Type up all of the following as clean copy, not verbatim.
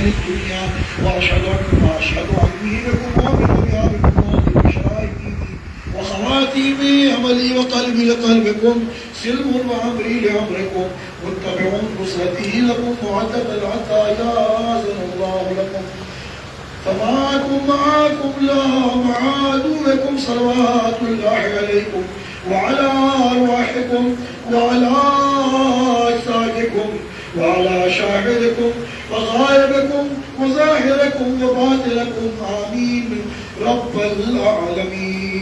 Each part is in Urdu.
أهل الدنيا وأشهد أني بكم ومن بها بكم بشرائطي وخواتيمي عملي وقلبي لقلبكم سلم وأمري لأمركم واتبعوا نصرتي لكم معدة حتى يأذن الله لكم فمعكم لا مع عدوكم صلوات الله عليكم وعلى أرواحكم وعلى أجسادكم وعلى شاهدكم وغائبكم وظاهركم وباطنكم آمين رب العالمين.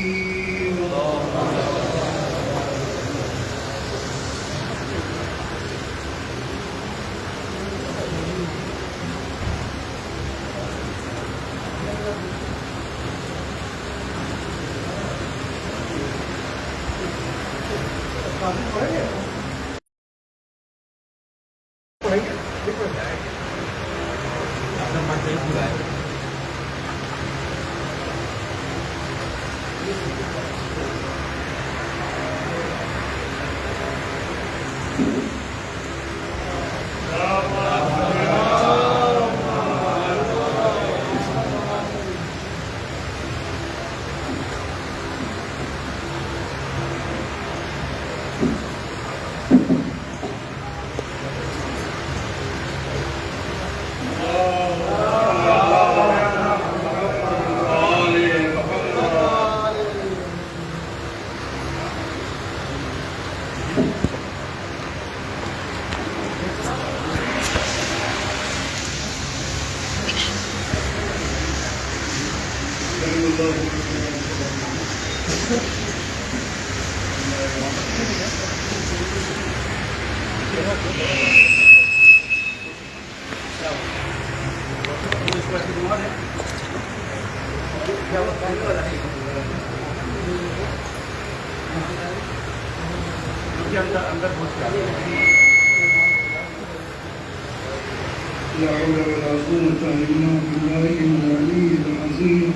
لا حول ولا قوة إلا بالله العلي العظيم.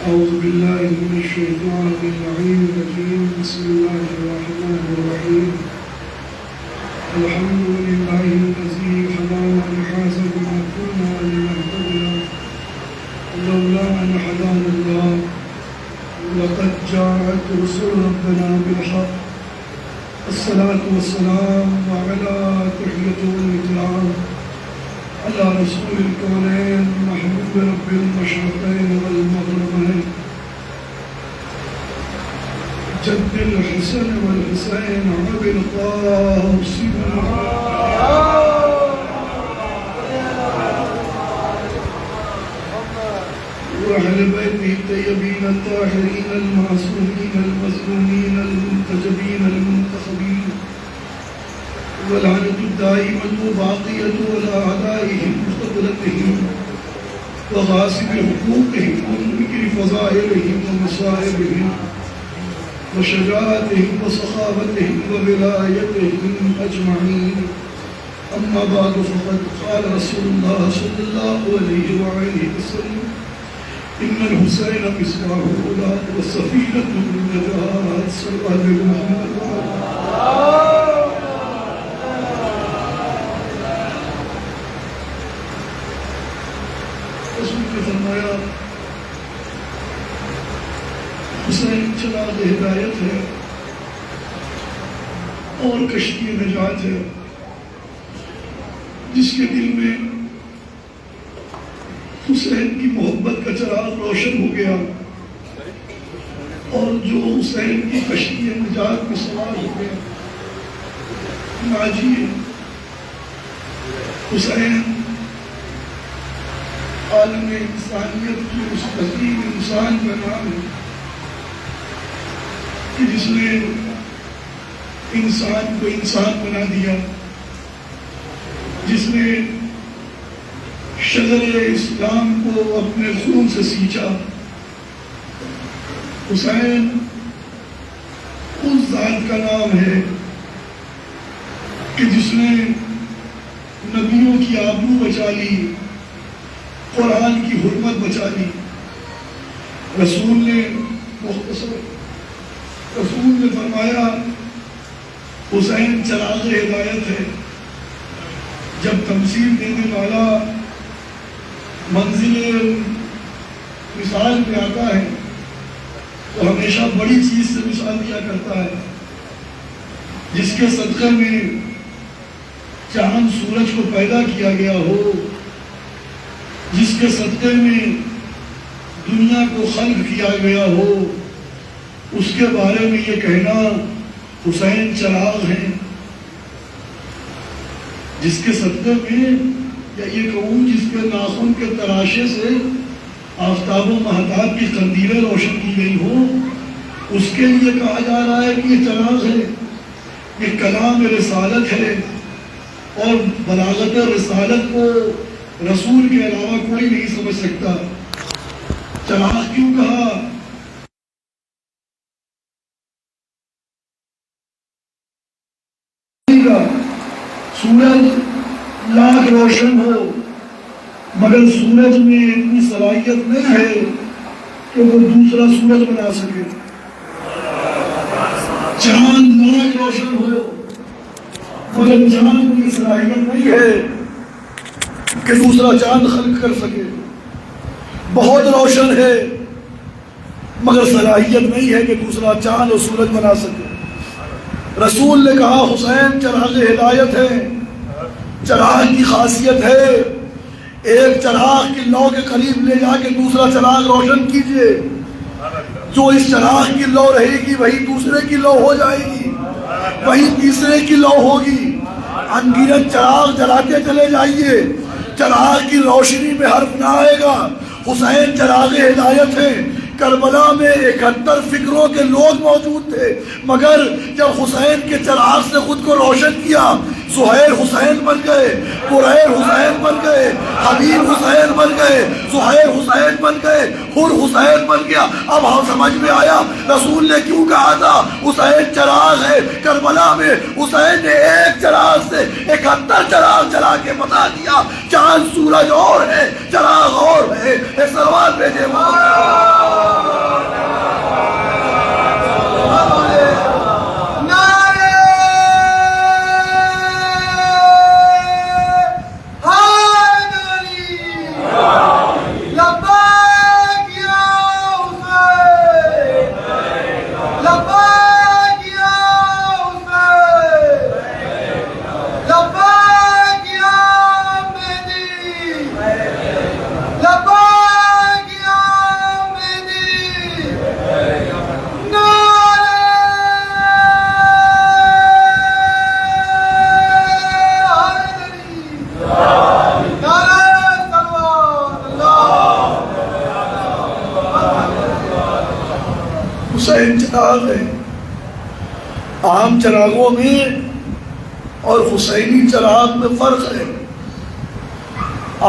أعوذ بالله من الشيطان اللعين الرجيم. بسم الله الرحمن الرحيم. الحمد لله الذي هدانا لهذا وما كنا لنهتدي لولا أن هدانا الله لقد جاءت رسل ربنا بالحق. الصلاة والسلام على تحية الإكرام على رسول الكونين محبوب رب المشرقين والمغربين جد الحسن والحسين أبي القاسم وأهل بيته الطيبين الطاهرين المعصومين المظلومين المنتجبين المنتخبين واللعنة الدائمة باقية على أعدائهم وقتلتهم وغاصب حقوقهم ومنكر فضائلهم ومصائبهم وشجاعتهم وسخاوتهم وولايتهم أجمعين. أما بعد فقد قال رسول الله صلى الله عليه وآله وسلم إن الحسين مصباح الأولاد والسفينة النجاة صلى الله عليه وسلم. رسول نے فرمایا حسین چراغ ہدایت ہے اور کشتی نجات ہے. جس کے دل میں حسین کی محبت کا چراغ روشن ہو گیا اور جو حسین کی کشتی نجات میں سوار ہو گیا. ناجی حسین عالم انسانیت کی اس عظیم انسان کا نام ہے کہ جس نے انسان کو انسان بنا دیا، جس نے شجر اسلام کو اپنے خون سے سینچا. حسین اس ذات کا نام ہے کہ جس نے نبیوں کی آبرو بچا لی، قرآن کی حرمت بچا لی. رسول نے فرمایا حسین چراغ ہدایت ہے. جب تمثیل دینے والا منزل مثال پہ آتا ہے تو ہمیشہ بڑی چیز سے مثال دیا کرتا ہے، جس کے صدقے میں چاند سورج کو پیدا کیا گیا ہو، جس کے صدقے میں دنیا کو خلق کیا گیا ہو، اس کے بارے میں یہ کہنا حسین چراغ ہیں، جس کے صدقے میں، یا یہ کہوں جس کے ناخن کے تراشے سے آفتاب و مہتاب کی قندیلیں روشن کی گئی ہوں، اس کے لیے کہا جا رہا ہے کہ یہ چراغ ہے، یہ کلام رسالت ہے، اور بلاغت رسالت کو رسول کے علاوہ کوئی نہیں سمجھ سکتا۔ چراغ کیوں کہا؟ سورج لاکھ روشن ہو مگر سورج میں اتنی صلاحیت نہیں ہے کہ وہ دوسرا سورج بنا سکے۔ چاند لاکھ روشن ہو مگر چاند کی صلاحیت نہیں ہے کہ دوسرا چاند خلق کر سکے۔ بہت روشن ہے مگر صلاحیت نہیں ہے کہ دوسرا چاند اور سورج بنا سکے۔ رسول نے کہا حسین چراغ ہدایت ہے، چراغ کی خاصیت ہے ایک چراغ کی لو کے قریب لے جا کے دوسرا چراغ روشن کیجئے، جو اس چراغ کی لو رہے گی وہی دوسرے کی لو ہو جائے گی، وہی تیسرے کی لو ہوگی۔ انگیرت چراغ جلاتے چلے جائیے، چراغ کی روشنی میں حرف نہ آئے گا۔ حسین چراغ ہدایت ہے۔ کربلا میں 71 فکروں کے لوگ موجود تھے، مگر جب حسین کے چراغ سے خود کو روشن کیا، زہیر حسین بن گئے، قریر حسین بن گئے، حبیب حسین بن گئے، زہیر حسین بن گئے، حر حسین بن گیا۔ اب ہم سمجھ میں آیا رسول نے کیوں کہا تھا حسین چراغ ہے۔ کربلا میں حسین نے ایک چراغ سے 71 چراغ جلا کے بتا دیا چاند سورج اور ہے، چراغ اور ہے۔ ایک سوال بھیجے چراغ ہے۔ عام چراغوں میں اور حسینی چراغ میں فرق ہے۔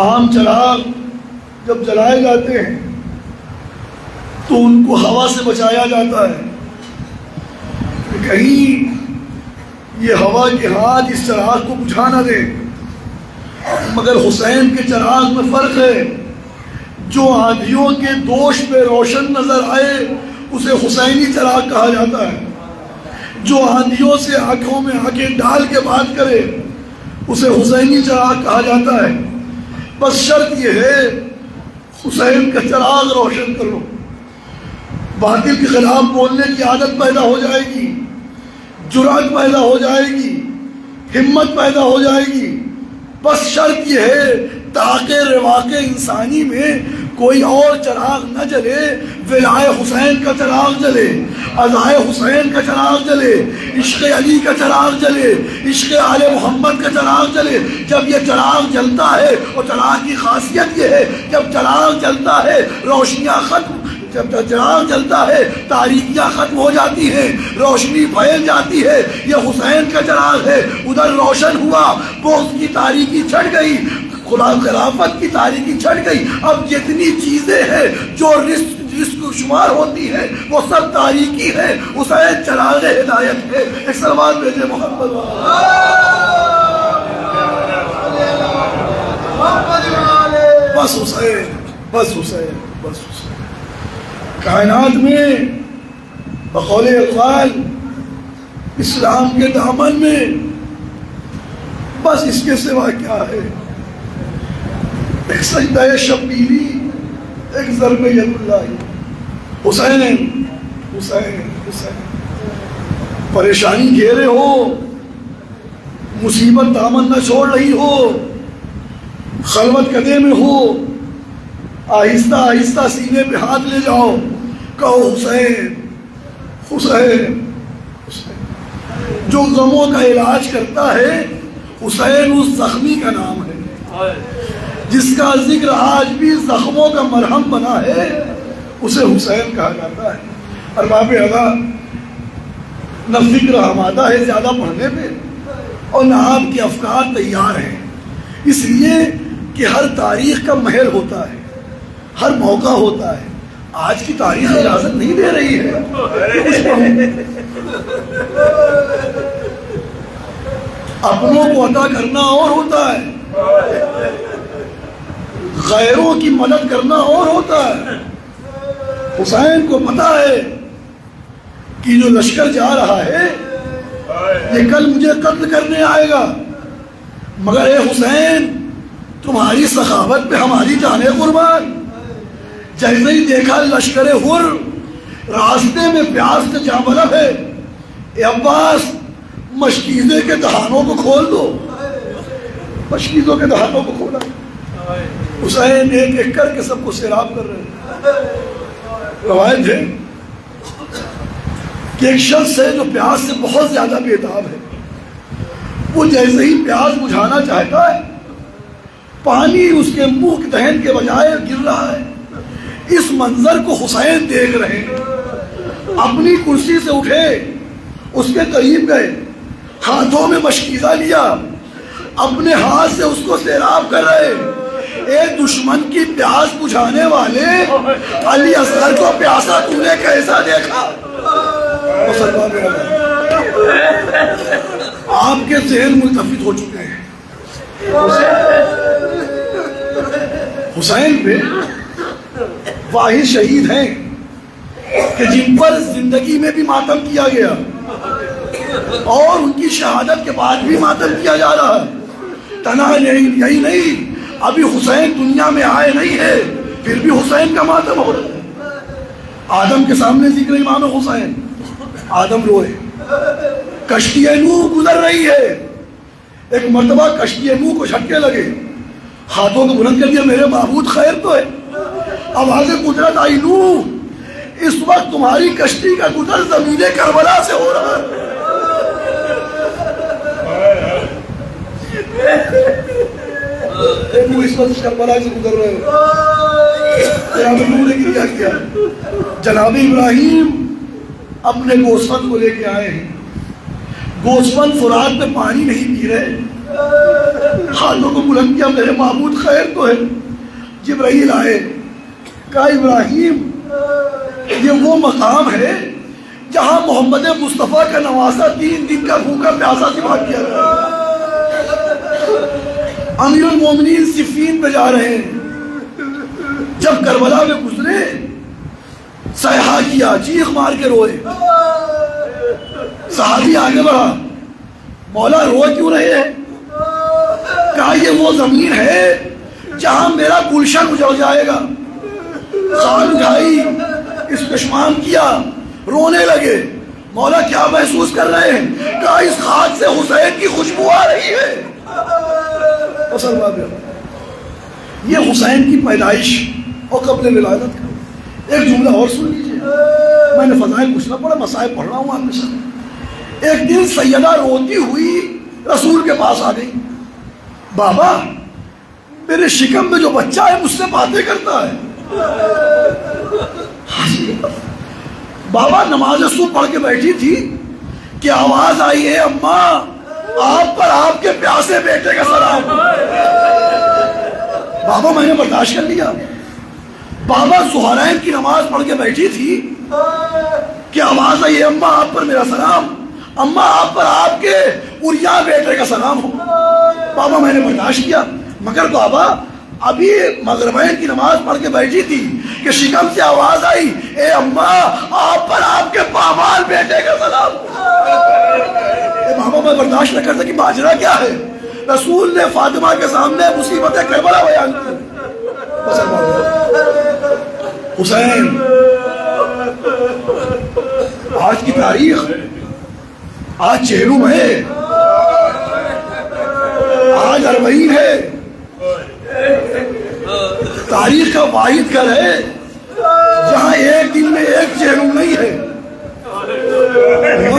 عام چراغ جب جلائے جاتے ہیں تو ان کو ہوا سے بچایا جاتا ہے کہ کہیں یہ ہوا کے ہاتھ اس چراغ کو بجھا نہ دے، مگر حسین کے چراغ میں فرق ہے۔ جو آندھیوں کے دوش پہ روشن نظر آئے اسے حسینی چراغ کہا جاتا ہے، جو آندھیوں سے آنکھوں میں آنکھیں ڈال کے بات کرے اسے حسینی چراغ کہا جاتا ہے۔ بس شرط یہ ہے حسین کا چراغ روشن کرو، باطل کے خلاف بولنے کی عادت پیدا ہو جائے گی، جرأت پیدا ہو جائے گی، ہمت پیدا ہو جائے گی۔ بس شرط یہ ہے تاکہ رواق انسانی میں کوئی اور چراغ نہ جلے، ولائے حسین کا چراغ جلے، عزائے حسین کا چراغ جلے، عشق علی کا چراغ جلے، عشق آل محمد کا چراغ جلے۔ جب یہ چراغ جلتا ہے، اور چراغ کی خاصیت یہ ہے جب چراغ جلتا ہے روشنیاں ختم، جب چراغ جلتا ہے تاریکیاں ختم ہو جاتی ہیں، روشنی پھیل جاتی ہے۔ یہ حسین کا چراغ ہے۔ ادھر روشن ہوا، بغض کی تاریکی چھٹ گئی، خلافت کی تاریکی چھٹ گئی۔ اب جتنی چیزیں ہیں جو رزق شمار ہوتی ہے وہ سب تاریکی ہے۔ حسین چراغ ہدایت ہے۔ ایک سلوات بھیجے محمد بس حسین، بس حسین، بس حسین۔ کائنات میں بقول اقبال اسلام کے دامن میں بس اس کے سوا کیا ہے؟ ایک سجدہ شبیلی، ایک ضرب ید اللہ، حسین حسین حسین۔ پریشانی گھیرے ہو، مصیبت دامن نہ چھوڑ رہی ہو، خلوت قدے میں ہو، آہستہ آہستہ سینے پہ ہاتھ لے جاؤ، کہو حسین حسین حسین۔ جو غموں کا علاج کرتا ہے حسین اس زخمی کا نام ہے، جس کا ذکر آج بھی زخموں کا مرہم بنا ہے اسے حسین کہا جاتا ہے۔ ارباب ادا نہ فکر آمادہ ہے زیادہ پڑھنے پہ، اور نہ آپ کے افکار تیار ہیں، اس لیے کہ ہر تاریخ کا محل ہوتا ہے، ہر موقع ہوتا ہے۔ آج کی تاریخ اجازت نہیں دے رہی ہے کچھ پڑھوں۔ اپنوں کو عطا کرنا اور ہوتا ہے، غیروں کی مدد کرنا اور ہوتا ہے۔ حسین کو پتا ہے کہ جو لشکر جا رہا ہے یہ کل مجھے قتل کرنے آئے گا، مگر اے حسین تمہاری سخاوت پہ ہماری جانیں قربان۔ جیسے ہی دیکھا لشکر حر راستے میں پیاس سے جاں بلب ہے، اے عباس مشکیزے کے دہانوں کو کھول دو۔ مشکیزوں کے دہانوں کو کھولا، حسین ایک ایک کر کے سب کو سیراب کر رہے ہیں۔ روایت ہے کہ ایک شخص ہے جو پیاس سے بہت زیادہ بےتاب ہے، وہ جیسے ہی پیاس بجھانا چاہتا ہے پانی اس کے منہ دہن کے بجائے گر رہا ہے۔ اس منظر کو حسین دیکھ رہے ہیں، اپنی کرسی سے اٹھے، اس کے قریب گئے، ہاتھوں میں مشکیزہ لیا، اپنے ہاتھ سے اس کو سیراب کر رہے۔ اے دشمن کی پیاس بجھانے والے، علی اصغر کو پیاسا تو نے کیسا دیکھا؟ آپ کے ذہن ملتفت ہو چکے ہیں۔ حسین پہ واحد شہید ہیں کہ جن پر زندگی میں بھی ماتم کیا گیا اور ان کی شہادت کے بعد بھی ماتم کیا جا رہا ہے۔ تنہا یہی نہیں، ابھی حسین دنیا میں آئے نہیں ہے پھر بھی حسین کا ماتم ہو رہا ہے۔ آدم کے سامنے ذکر امام حسین، آدم روئے، کشتی نوح گزر رہی ہے، ایک مرتبہ کشتی نوح کو جھٹکے لگے، ہاتھوں کو بلند کر دیا، میرے معبود خیر تو ہے۔ آواز قدرت آئی، نوح اس وقت تمہاری کشتی کا گزر زمین کربلا سے ہو رہا ہے۔ اس وقت کربلا سے گزر رہے ہو، جناب نوح نے کیا کیا؟ جناب ابراہیم اپنے گوسفند کو لے کے آئے ہیں، گوسفند فرات میں پانی نہیں پی رہے، ہاتھوں کو بلند کیا، میرے معبود خیر تو ہے۔ جبرائیل آئے، کہا ابراہیم یہ وہ مقام ہے جہاں محمد مصطفیٰ کا نواسا 3 دن کا بھوکا پیاسا ذبح کیا گیا۔ امیر المومنین صفین پہ جا رہے ہیں، جب کربلا میں گزرے صیحہ کیا، چیخ مار کے روئے۔ صحابی آگے بڑھا، مولا رو کیوں رہے ہیں؟ کہا یہ وہ زمین ہے جہاں میرا گلشن اجڑ جائے گا۔ خان اٹھائی، اس پشمان کیا، رونے لگے۔ مولا کیا محسوس کر رہے ہیں؟ کہا اس خاک سے حسین کی خوشبو آ رہی ہے۔ یہ حسین کی پیدائش اور قبل ولادت کا ایک جملہ اور سن لیجیے، میں نے فضائل کچھ نہ پڑھا، مسائل پڑھ رہا ہوں آپ کے ساتھ۔ ایک دن سیدہ روتی ہوئی رسول کے پاس آ گئی، بابا میرے شکم میں جو بچہ ہے مجھ سے باتیں کرتا ہے۔ بابا نماز صبح پڑھ کے بیٹھی تھی کہ آواز آئی ہے، اماں آپ پر آپ کے پیاسے بیٹے کا سلام۔ بابا میں نے برداشت کر لیا۔ بابا ظہرین کی نماز پڑھ کے بیٹھی تھی کہ آواز آئی ہے، اماں آپ پر میرا سلام، اماں آپ پر آپ کے اوریا بیٹے کا سلام ہو۔ بابا میں نے برداشت کیا، مگر بابا ابھی مغربین کی نماز پڑھ کے بیٹھی تھی کہ شکم سے آواز آئی، اے اماں آپ پر آپ کے پامال بیٹے کا سلام ہو۔ بابا میں برداشت نہ کرتا کہ ماجرا کیا ہے؟ رسول نے فاطمہ کے سامنے مصیبت کربلا بیان کی. حسین آج کی تاریخ، آج چہلم ہے، آج اربعین ہے، تاریخ کا واحد گھر ہے جہاں ایک دن میں ایک چہلم نہیں ہے.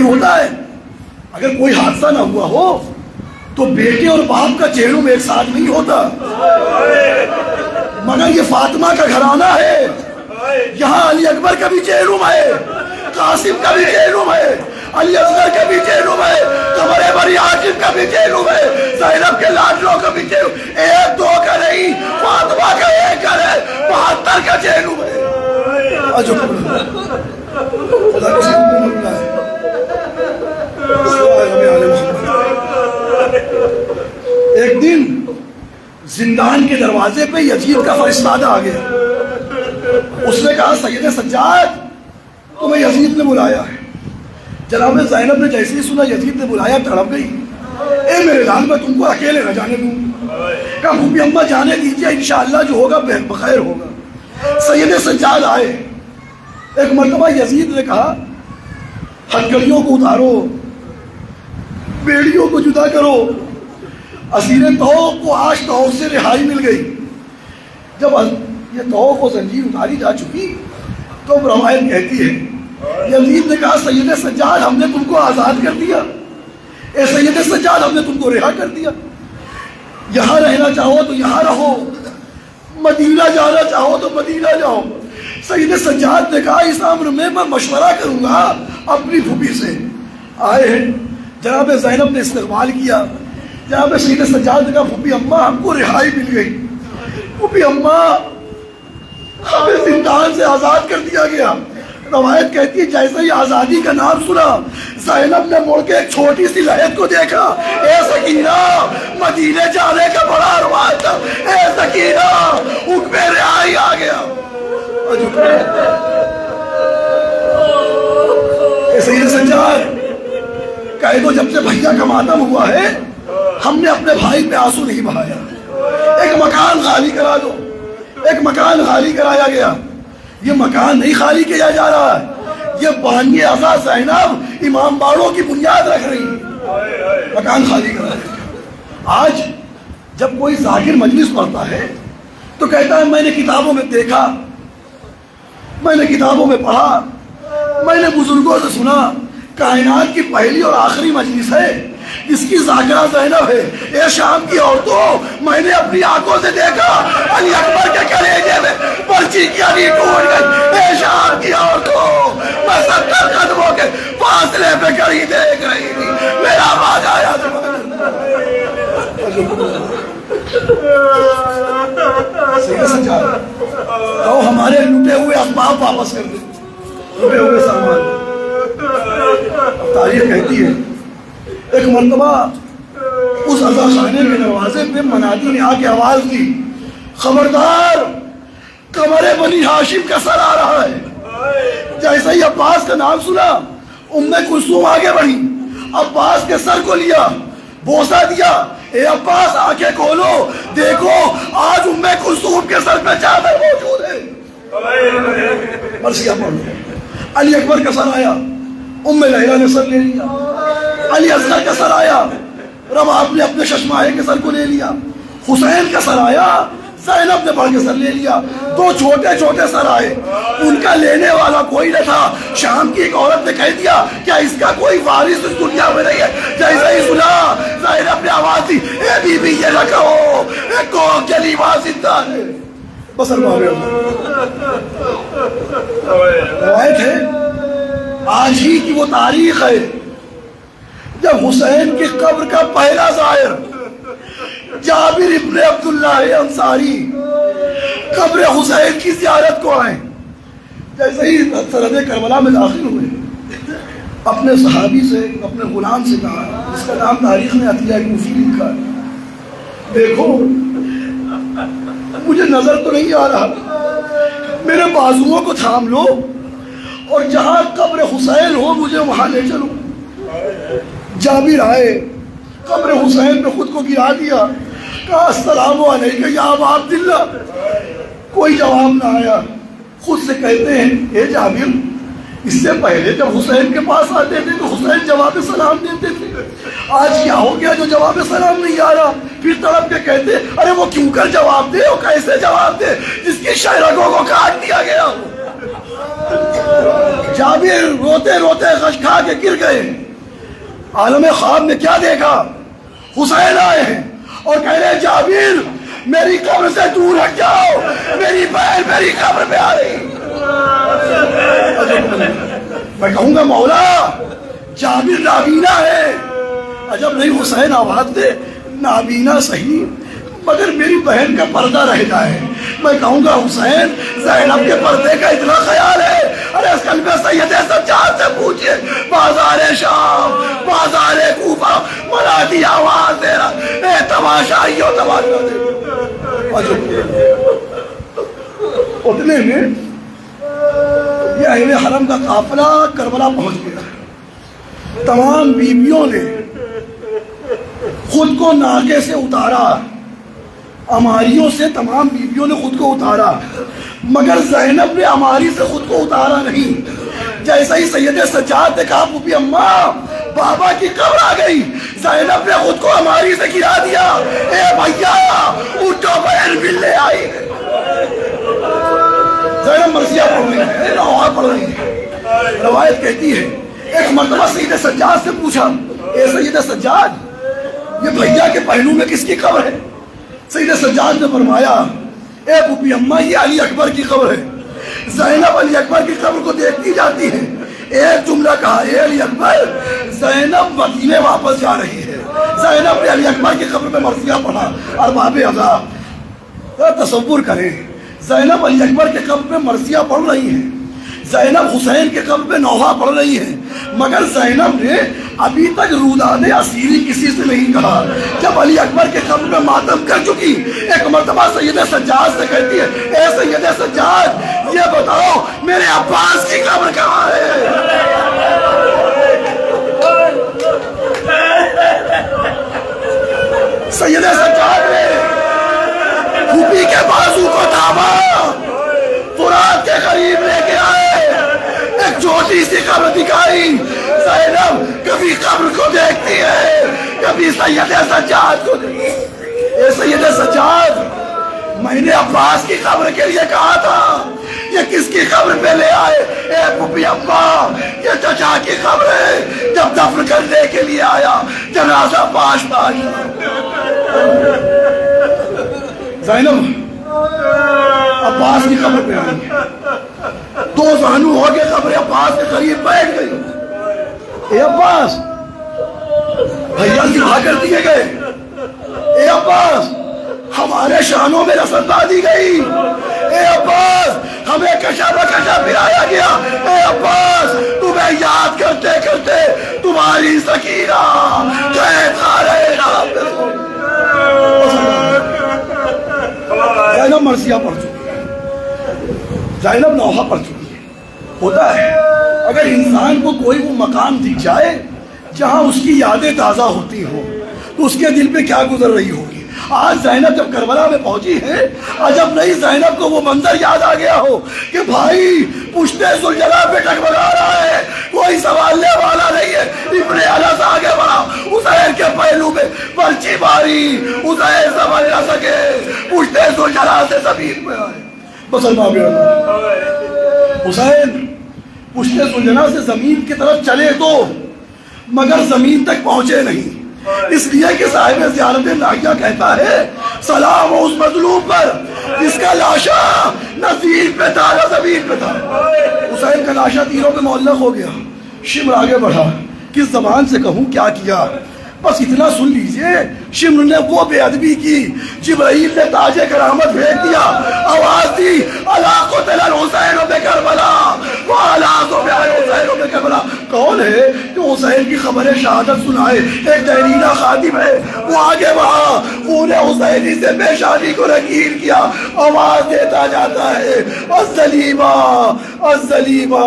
ہوتا ہے اگر کوئی حادثہ نہ ہوا ہو تو بیٹے اور باپ کا چہلم ایک ساتھ نہیں ہوتا، مگر یہ فاطمہ کا گھرانہ ہے، یہاں علی اکبر کا بھی چہلم ہے، قاسم کا بھی چہلم ہے، علی اصغر کا بھی چہلم ہے، قمر بنی ہاشم کا بھی چہلم ہے، زینب کے لاڈلوں کا بھی چہلم، ایک دو کا نہیں، فاطمہ کا ایک گھر ہے، 72 کا چہلم ہے. خدا کسی کو ملنا ہے. ایک دن زندان کے دروازے پہ یزید کا فرشتہ آ گیا. اس نے کہا سید سجاد تمہیں یزید نے بلایا ہے. جناب زینب نے جیسے ہی سنا یزید نے بلایا تڑپ گئی. اے میرے لال میں تم کو اکیلے نہ جانے دوں. کہا پھوپھی اماں جانے دیجیے، انشاءاللہ جو ہوگا بخیر ہوگا. سید سجاد آئے. ایک مرتبہ یزید نے کہا ہتھکڑیوں کو اتارو، بیڑیوں کو جدا کرو. اسیر توق کو آج توق سے رہائی مل گئی. جب یہ توق و زنجیر اتاری جا چکی تو روایت کہتی ہے یزید نے کہا سید سجاد ہم نے تم کو آزاد کر دیا، اے سید سجاد ہم نے تم کو رہا کر دیا. یہاں رہنا چاہو تو یہاں رہو، مدینہ جانا چاہو تو مدینہ جاؤ. سید سجاد نے کہا اس امر میں مشورہ کروں گا اپنی پھوپھی سے. آئے ہیں جناب زینب نے استقبال کیا. جناب سید سجاد نے کہا پھوپھی اماں ہم کو رہائی مل گئی. پھوپھی اماں ہمیں زندان سے آزاد کر دیا گیا. روایت کہتی ہے جیسے ہی آزادی کا نام سنا زینب نے مڑ کے ایک چھوٹی سی لہد کو دیکھا. اے سکینہ مدینے جانے کا بڑا ارمان تھا، اے سکینہ حکم رہائی آ گیا. سید سجاد کہے تو جب سے بھیا کا ماتم ہوا ہے ہم نے اپنے بھائی پہ آنسو نہیں بہایا. ایک مکان خالی کرا دو. ایک مکان خالی کرایا گیا. یہ مکان نہیں خالی کیا جا رہا ہے، یہ بانی اعضا زینب امام باڑوں کی بنیاد رکھ رہی ہے. مکان خالی کرایا. آج جب کوئی ذاکر مجلس پڑھتا ہے تو کہتا ہے میں نے کتابوں میں دیکھا، میں نے کتابوں میں پڑھا، میں نے بزرگوں سے سنا کائنات کی پہلی اور آخری مجلس ہے جس کی ذاکرہ زینب ہے. اے شام کی عورتوں میں نے اپنی آنکھوں سے دیکھا علی اکبر کے کلیجے میں پرچی کی علی ٹوٹ گئی. اے شام کی عورتوں میں 70 قدموں کے فاصلے پہ کھڑی دیکھ رہی تھی، میرا آواز آیا تو ہمارے لوٹے ہوئے اسباب واپس کر دیں، لوٹے ہوئے سامان. تاریخ کہتی ہے ایک مرتبہ اس عزا خانے کے دروازے پہ منادی نے آ کے آواز دی خبردار قمر بنی ہاشم کا سر آ رہا ہے. جیسے ہی عباس کا نام سنا ام کلثوم آگے بڑھی، عباس کے سر کو لیا، بوسہ دیا. اے عباس آنکھیں کھولو، دیکھو آج ام کلثوم کے سر پہ چادر موجود ہے. مرثیہ پڑھ لو. علی اکبر کا سر آیا، ام لیلہ نے سر لے لیا. علی اصغر کا سر آیا، رباب نے اپنے ششماہے کے سر کو لے لیا. حسین کا سر آیا، زینب نے بڑھ کے سر لے لیا. 2 چھوٹے چھوٹے سر آئے، ان کا لینے والا کوئی نہ تھا. شام کی ایک عورت نے کہہ دیا کیا اس کا کوئی وارث اس دنیا میں نہیں ہے؟ جیسے ہی سنا زینب نے آواز دی اے بی بی یہ نہ کہو کو کلیمہ زندہ ہے. بس روایت ہے آج ہی کی وہ تاریخ ہے جب حسین کی قبر کا پہلا زائر جابر ابن عبداللہ انصاری قبر حسین کی زیارت کو آئے. جیسے ہی سرحد کربلا میں داخل ہوئے اپنے صحابی سے، اپنے غلام سے کہا، اس کا نام تاریخ میں عطیہ کوفی لکھا ہے، دیکھو مجھے نظر تو نہیں آ رہا، میرے بازوؤں کو تھام لو اور جہاں قبر حسین ہو مجھے وہاں لے چلو. جابر آئے، قبر حسین پہ خود کو گرا دیا، کہا السلام علیکم یا ابا عبداللہ، کوئی جواب نہ آیا۔ خود سے کہتے ہیں اے جابر، اس سے پہلے جب حسین کے پاس آتے تھے تو حسین جواب سلام دیتے تھے، آج کیا ہو گیا جو جواب سلام نہیں آ رہا؟ پھر تڑپ کے کہتے ارے وہ کیوں کر جواب دے، وہ کیسے جواب دے جس کی شہرگوں کو کاٹ دیا گیا ہو۔ جابر روتے روتے غش کھا کے گر گئے۔ عالم خواب میں کیا دیکھا؟ حسین آئے ہیں اور کہہ رہے جابر میری قبر سے دور ہٹ جاؤ، میری بہن میری قبر پہ آ رہی۔ میں کہوں گا مولا جابر نابینا ہے، عجب نہیں حسین آواز دے نابینا صحیح مگر میری بہن کا پردہ رہ جائے۔ میں کہوں گا حسین زینب کے پردے کا اتنا خیال ہے، ارے اس قلب سید سجاد سے پوچھئے، بازار شام بازار کوفہ منادی آواز دے رہا اے تماشائیو تماشا دے۔ اتنے میں یہ اہل حرم کا قافلہ کربلا پہنچ گیا۔ تمام بیویوں نے خود کو ناکے سے اتارا، اماریوں سے تمام بیویوں نے خود کو اتارا، مگر زینب نے اماری سے خود کو اتارا نہیں۔ جیسا ہی سید سجاد نے کہا پھوپھی اماں بابا کی قبر آ گئی، زینب نے خود کو اماری سے گرا دیا، اے بھیا اٹھو بہن ملنے آئی ہے۔ زینب مرثیہ پڑھ رہی ہے، نوحہ پڑھ رہی ہے۔ روایت کہتی ہے ایک مرتبہ سید سجاد سے پوچھا اے سید سجاد یہ بھیا کے پہلو میں کس کی قبر ہے؟ سید سجاد نے فرمایا اے پھوپھی اماں یہ علی اکبر کی قبر ہے۔ زینب علی اکبر کی قبر کو دیکھتی جاتی ہے، ایک جملہ کہا اے علی اکبر زینب مدینے واپس جا رہی ہے۔ زینب نے علی اکبر کی قبر پہ مرثیہ پڑھا۔ ارباب عذاب تصور کریں زینب علی اکبر کے قبر پہ مرثیہ پڑھ رہی ہیں، زینب حسین کے قبر پہ نوحہ پڑھ رہی ہیں، مگر زینب نے ابھی تک روداد اسیری کسی سے نہیں کہا۔ جب علی اکبر کے قبر پہ ماتم کر چکی ایک مرتبہ سید سجاد سے کہتی ہے اے سید سجاد یہ بتاؤ میرے عباس کی قبر کہاں ہے؟ سید سجاد نے پھوپھی کے بازو کو تھاما، فرات کے قریب لے کے آئے، ایک چھوٹی سی قبر دکھائی۔ زینب کبھی قبر کو دیکھتی ہے کبھی سید سجاد کو دیکھتی ہے۔ اے سید سجاد میں نے عباس کی قبر کے لیے کہا تھا، یہ کس کی قبر پہ لے آئے؟ اے پھوپھی اماں یہ چچا کی قبر ہے، جب دفن کرنے کے لیے آیا جنازہ پاش پاش۔ زینب عباس کی قبر پہ آئی، دو زانو ہو کے قبر عباس کے قریب بیٹھ گئی۔ اے عباس بھیا سکھا کر دیے گئے، اے عباس ہمارے شانوں میں رسد باندھی گئی، اے عباس ہمیں کشا بکشا پھرایا گیا، اے عباس تمہیں یاد کرتے کرتے تمہاری سکینہ قید خانہ نام پہ سو۔ زینب مرثیہ پڑھ چکی ہے، زینب نوحہ پڑھ چکی ہے۔ ہوتا ہے اگر انسان کو کوئی وہ مقام دکھ جائے جہاں اس کی یادیں تازہ ہوتی ہوں تو اس کے دل پہ کیا گزر رہی ہوگی۔ آج زینب جب کربلا میں پہنچی ہے عجب نہیں زینب کو وہ منظر یاد آ گیا ہو کہ بھائی پشتے ذوالجلال پہ ٹکمگا رہا ہے، کوئی سنبھالنے والا نہیں ہے۔ ابن انس آگے بڑھا، حسین کے پہلو میں پرچی ماری، حسین سنبھل نہ سکے، پشتے ذوالجلال سے زمین پہ آئے۔ بس حسین پشتے ذوالجلال سے زمین کی طرف چلے تو مگر زمین تک پہنچے نہیں، اس لیے کہ صاحب زیارت ناحیہ کہتا ہے سلام اس مظلوم پر جس کا لاشا نزیل پہ تھا نہ زمین پہ تھا۔ حسین کا لاشا تیروں پہ معلق ہو گیا۔ شمر آگے بڑھا، کس زبان سے کہوں کیا کیا، بس اتنا سن لیجئے شمر نے وہ بے ادبی کی، جبرائیل نے تاج کرامت بھیج دیا، آواز دی الا قتل الحسین بکربلا وعلی ذبح الحسین بکربلا۔ کون ہے جو حسین کی خبر شہادت سنائے؟ ایک تحریرہ خادم ہے، وہ آگے بڑھا، خون حسینی سے پیشانی کو نکیر کیا، آواز دیتا جاتا ہے السلیمہ السلیمہ،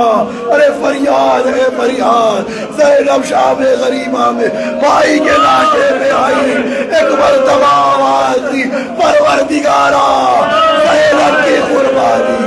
ارے فریاد ہے فریاد، زینب شام غریبہ میں بھائی کے لاشے پہ آئی، ایک مرتبہ آواز دی پروردگارا زینب کی قربانی